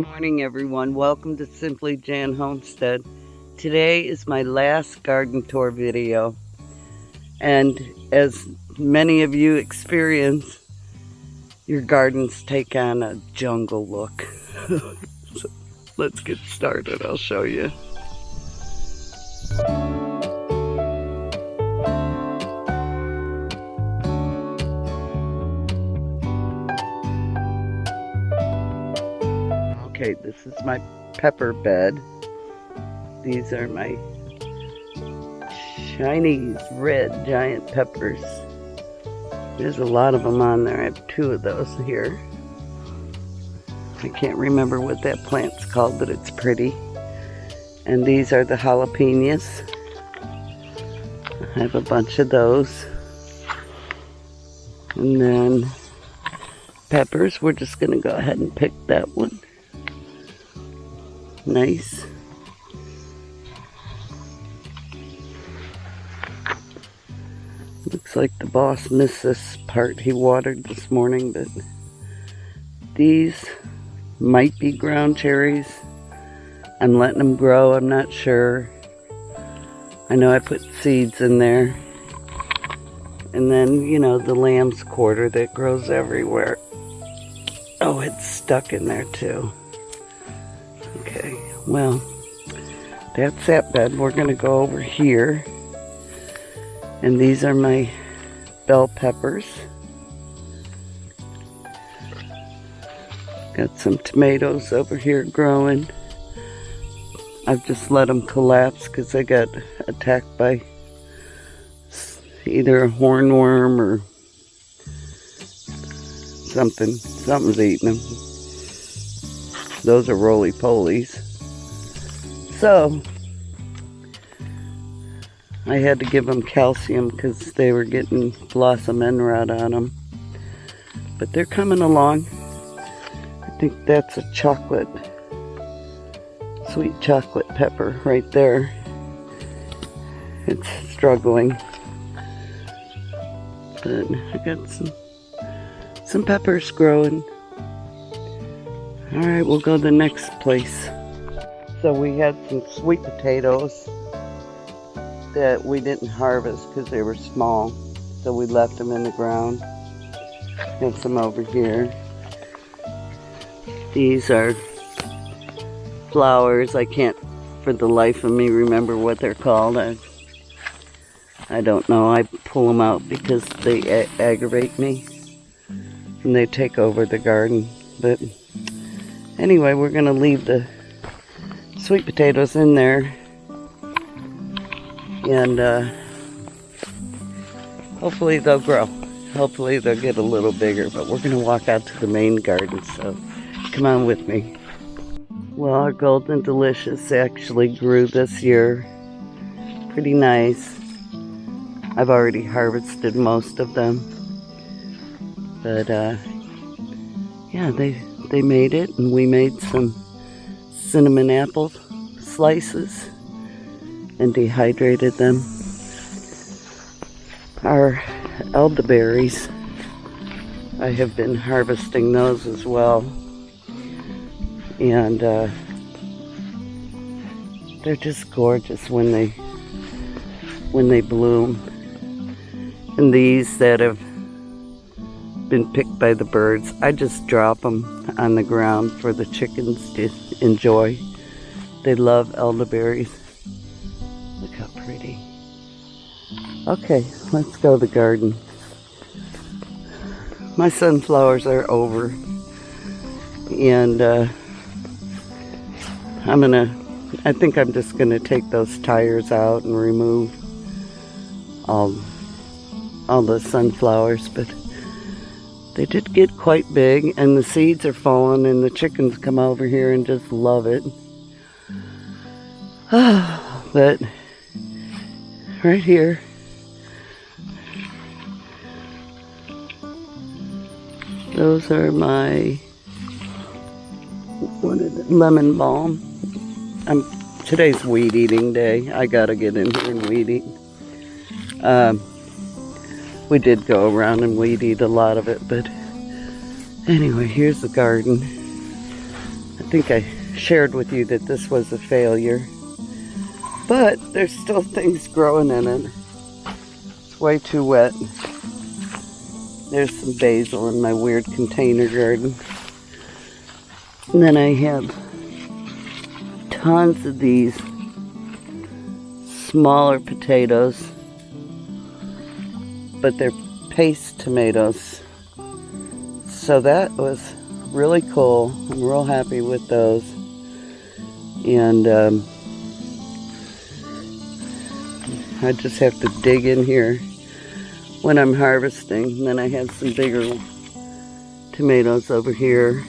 Morning everyone, welcome to Simply Jan Homestead. Today is my last garden tour video, and as many of you experience, your gardens take on a jungle look. So let's get started, I'll show you. Okay, this is my pepper bed. These are my Chinese red giant peppers. There's a lot of them on there. I have 2 of those here. I can't remember what that plant's called, but it's pretty. And these are the jalapenos. I have a bunch of those. And then peppers, we're just going to go ahead and pick that one. Nice. Looks like the boss missed this part. He watered this morning, but these might be ground cherries. I'm letting them grow, I'm not sure. I know I put seeds in there. And then, you know, the lamb's quarter that grows everywhere. Oh, it's stuck in there too. Okay, well, that's that bed. We're going to go over here. And these are my bell peppers. Got some tomatoes over here growing. I've just let them collapse because they got attacked by either a hornworm or something. Something's eating them. Those are roly-polies. So, I had to give them calcium because they were getting blossom end rot on them. But they're coming along. I think that's a chocolate, sweet chocolate pepper right there. It's struggling. But I got some peppers growing. Alright, we'll go to the next place. So we had some sweet potatoes that we didn't harvest because they were small. So we left them in the ground. Have some over here. These are flowers. I can't for the life of me remember what they're called. I don't know. I pull them out because they aggravate me. And they take over the garden. But anyway, we're going to leave the sweet potatoes in there. And hopefully they'll grow. Hopefully they'll get a little bigger. But we're going to walk out to the main garden. So come on with me. Well, our Golden Delicious actually grew this year. Pretty nice. I've already harvested most of them. But yeah, they made it, and we made some cinnamon apple slices and dehydrated them. Our elderberries, I have been harvesting those as well, and they're just gorgeous when they bloom. And these that have been picked by the birds, I just drop them on the ground for the chickens to enjoy. They love elderberries. Look how pretty. Okay, let's go to the garden. My sunflowers are over, and I think I'm just gonna take those tires out and remove all the sunflowers, but they did get quite big, and the seeds are falling, and the chickens come over here and just love it. But right here, those are my lemon balm. Today's weed eating day. I gotta get in here and weed eat. We did go around and weed eat a lot of it, but anyway, here's the garden. think I shared with you that this was a failure. But there's still things growing in it. It's way too wet. There's some basil in my weird container garden. And then I have tons of these smaller potatoes, but they're paste tomatoes. So that was really cool. I'm real happy with those. And I just have to dig in here when I'm harvesting. And then I have some bigger tomatoes over here.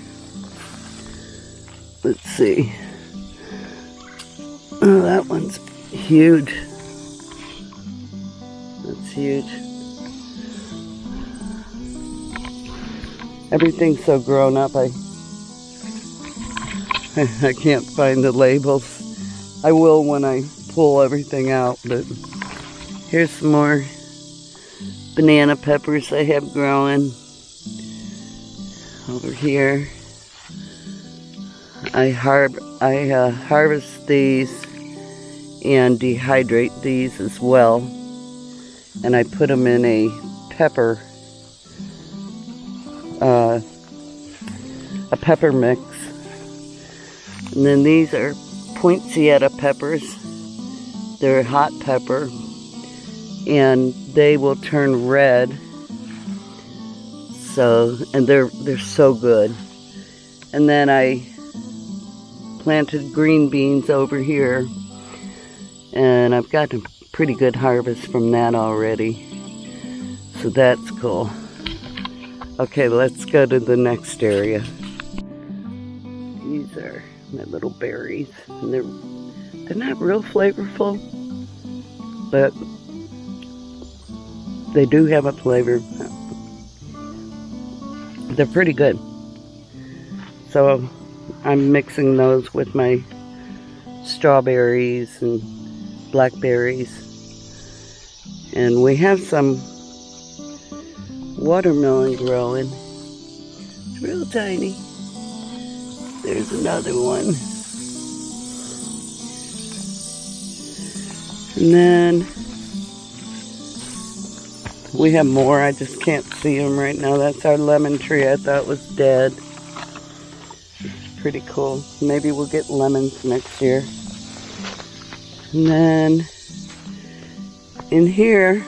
Let's see. Oh, that one's huge. That's huge. Everything's so grown up, I can't find the labels. I will when I pull everything out, but here's some more banana peppers I have growing over here. I harvest these and dehydrate these as well, and I put them in a pepper mix. And then these are poinsettia peppers. They're hot pepper, and they will turn red. So, and they're so good. And then I planted green beans over here, and I've gotten a pretty good harvest from that already. So that's cool. Okay, let's go to the next area. These are my little berries, and they're not real flavorful, but they do have a flavor. They're pretty good. So I'm mixing those with my strawberries and blackberries. And we have some watermelon growing. It's real tiny. There's another one. And then we have more. I just can't see them right now. That's our lemon tree I thought was dead. It's pretty cool. Maybe we'll get lemons next year. And then in here,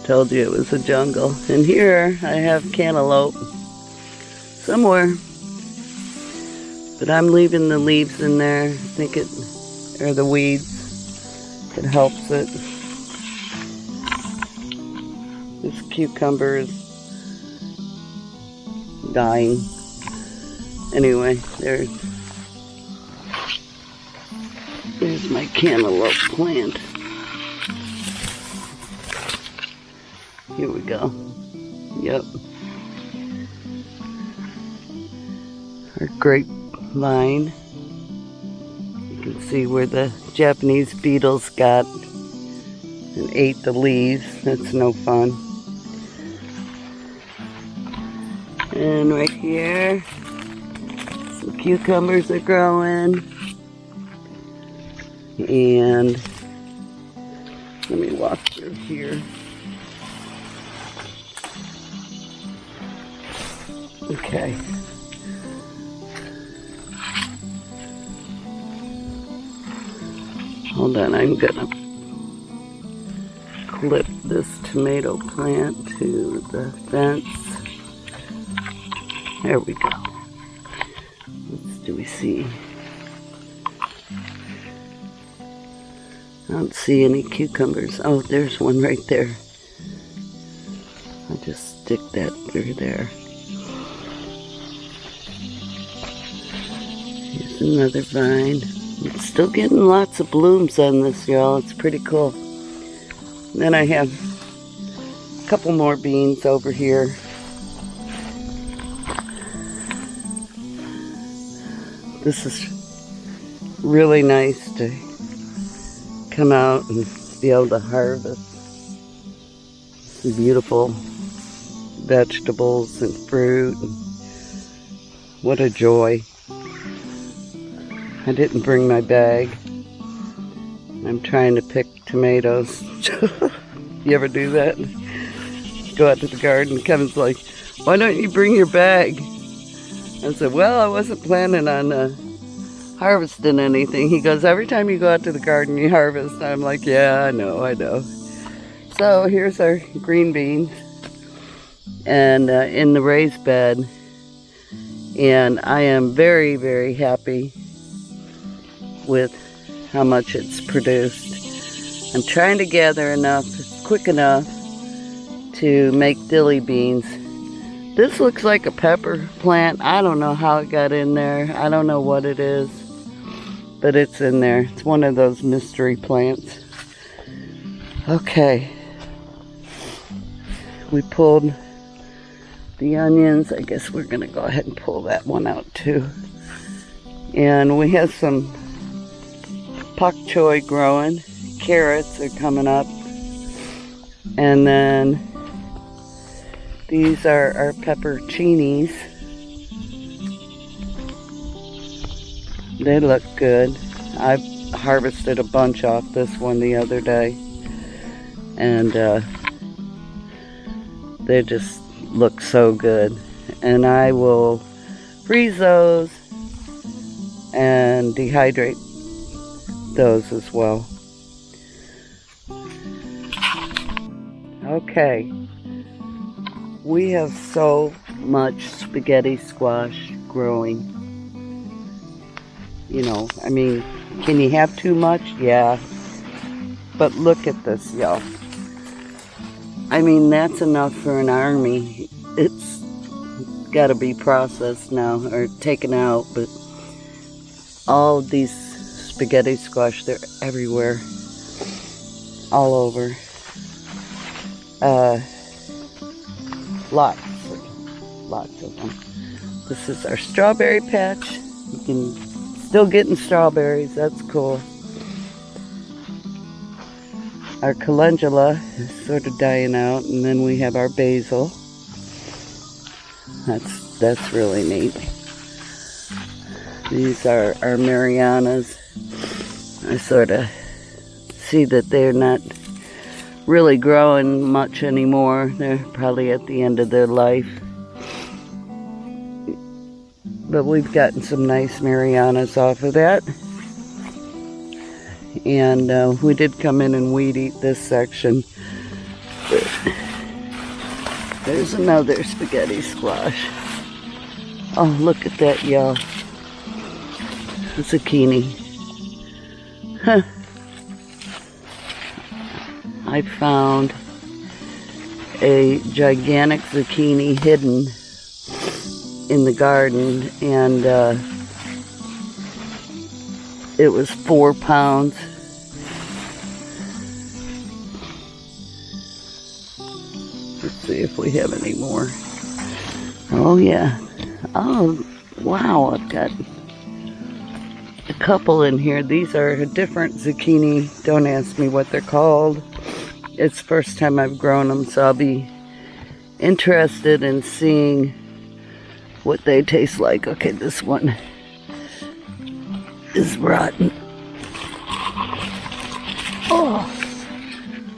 told you it was a jungle. In here I have cantaloupe somewhere, but I'm leaving the leaves in there. I think or the weeds, it helps it. This cucumber is dying. Anyway, there's my cantaloupe plant. Here we go. Yep. Our grapevine. You can see where the Japanese beetles got and ate the leaves. That's no fun. And right here, some cucumbers are growing. And let me walk through here. Okay. Hold on, I'm gonna clip this tomato plant to the fence. There we go. What do we see? I don't see any cucumbers. Oh, there's one right there. I'll just stick that through there. Here's another vine. It's still getting lots of blooms on this, y'all. It's pretty cool. And then I have a couple more beans over here. This is really nice to come out and be able to harvest some beautiful vegetables and fruit. what a joy. I didn't bring my bag. I'm trying to pick tomatoes. You ever do that? Go out to the garden, Kevin's like, why don't you bring your bag? I said, well, I wasn't planning on harvesting anything. He goes, every time you go out to the garden, you harvest. I'm like, yeah, I know. So here's our green beans, and in the raised bed, and I am very, very happy with how much it's produced. I'm trying to gather enough, quick enough, to make dilly beans. This looks like a pepper plant. I don't know how it got in there. I don't know what it is, but it's in there. It's one of those mystery plants. Okay. We pulled the onions. I guess we're gonna go ahead and pull that one out too. And we have some pak choy growing. Carrots are coming up. And then these are our pepperoncinis. They look good. I harvested a bunch off this one the other day. And they just look so good. And I will freeze those and dehydrate those as well. Okay. We have so much spaghetti squash growing. You know, I mean, can you have too much? Yeah. But look at this, y'all. I mean, that's enough for an army. It's got to be processed now or taken out, but all of these spaghetti squash, they're everywhere. All over. Lots of them. This is our strawberry patch. You can still getting strawberries. That's cool. Our calendula is sort of dying out, and then we have our basil. That's really neat. These are our Marianas. I sort of see that they're not really growing much anymore. They're probably at the end of their life. But we've gotten some nice Marianas off of that. And we did come in and weed eat this section. But there's another spaghetti squash. Oh, look at that, y'all. Zucchini. Huh. I found a gigantic zucchini hidden in the garden, and it was 4 pounds. Let's see if we have any more. Oh yeah. Oh wow, I've got a couple in here. These are a different zucchini. Don't ask me what they're called. It's the first time I've grown them, so I'll be interested in seeing what they taste like. Okay, this one is rotten. Oh,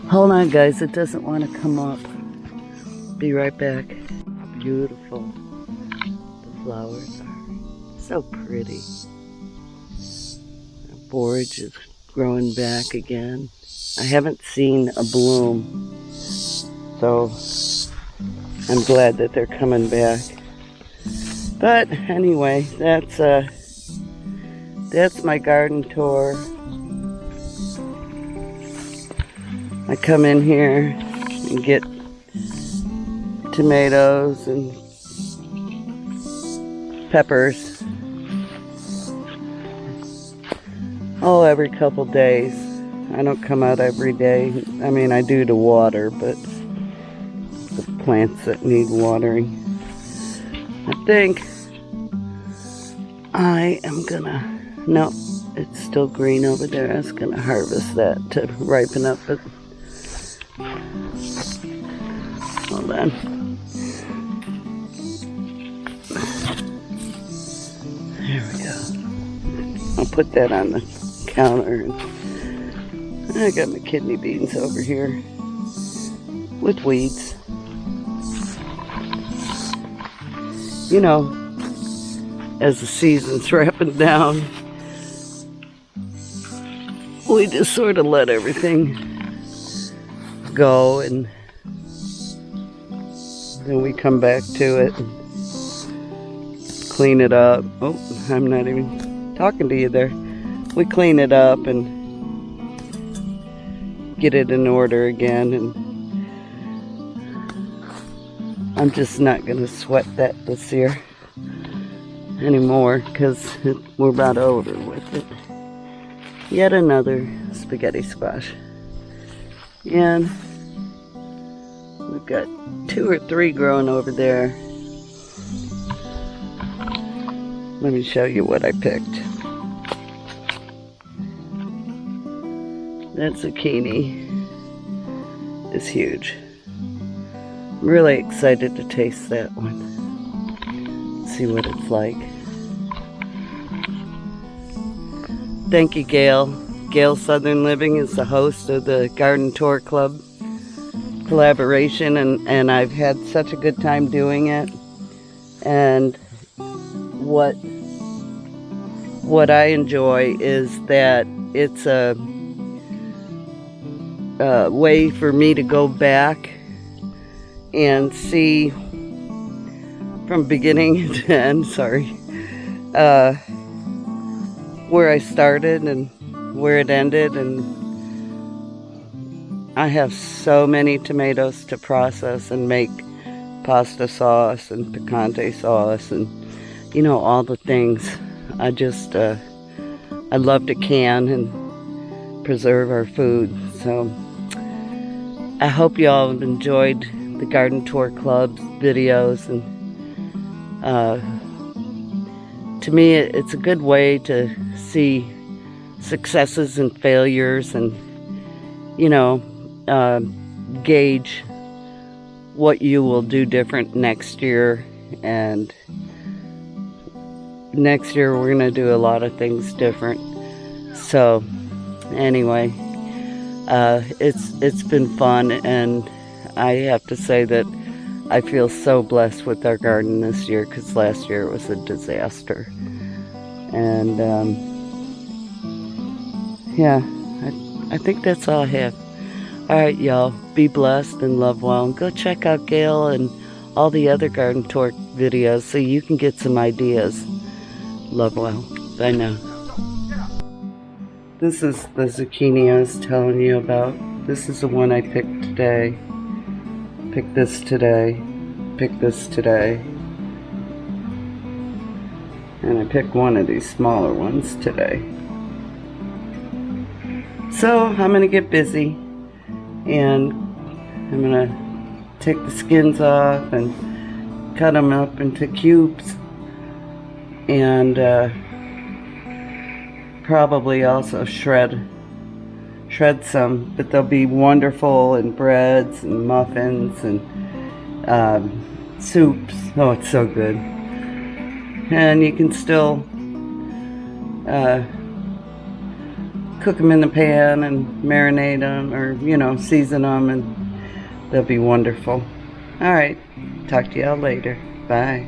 hold on guys, it doesn't want to come up. Be right back. Beautiful. The flowers are so pretty. The borage is growing back again. I haven't seen a bloom, so I'm glad that they're coming back. But anyway, that's my garden tour. I come in here and get tomatoes and peppers. Oh, every couple days. I don't come out every day. I mean, I do to water, but the plants that need watering. I think I am gonna, no, it's still green over there. I was gonna harvest that to ripen up, but hold on. There we go. I'll put that on the counter. I got my kidney beans over here with weeds. You know, as the season's wrapping down, we just sort of let everything go, and then we come back to it and clean it up. Oh, I'm not even talking to you there. We clean it up and get it in order again, and I'm just not going to sweat that this year anymore because we're about over with it. Yet another spaghetti squash. And we've got 2 or 3 growing over there. Let me show you what I picked. That zucchini is huge. I'm really excited to taste that one. See what it's like. Thank you, Gail. Gail Southern Living is the host of the Garden Tour Club collaboration, and I've had such a good time doing it. And what I enjoy is that it's a way for me to go back and see from beginning to end, where I started and where it ended. And I have so many tomatoes to process and make pasta sauce and picante sauce and, you know, all the things. I just, I love to can and preserve our food. So I hope you all have enjoyed the Garden Tour Club's videos. And to me, it's a good way to see successes and failures, and, you know, gauge what you will do different next year. And next year we're gonna do a lot of things different. So anyway, it's been fun, and I have to say that I feel so blessed with our garden this year, because last year it was a disaster. And yeah, I think that's all I have. Alright, y'all, be blessed and love well, and go check out Gail and all the other Garden Tour videos so you can get some ideas. Love well. Bye now. This is the zucchini I was telling you about. This is the one I picked today. Picked this today. Picked this today. And I picked one of these smaller ones today. So I'm going to get busy, and I'm going to take the skins off and cut them up into cubes, and probably also shred some, but they'll be wonderful in breads and muffins and soups. Oh, it's so good. And you can still cook them in the pan and marinate them, or, you know, season them, and they'll be wonderful. All right, talk to y'all later. Bye.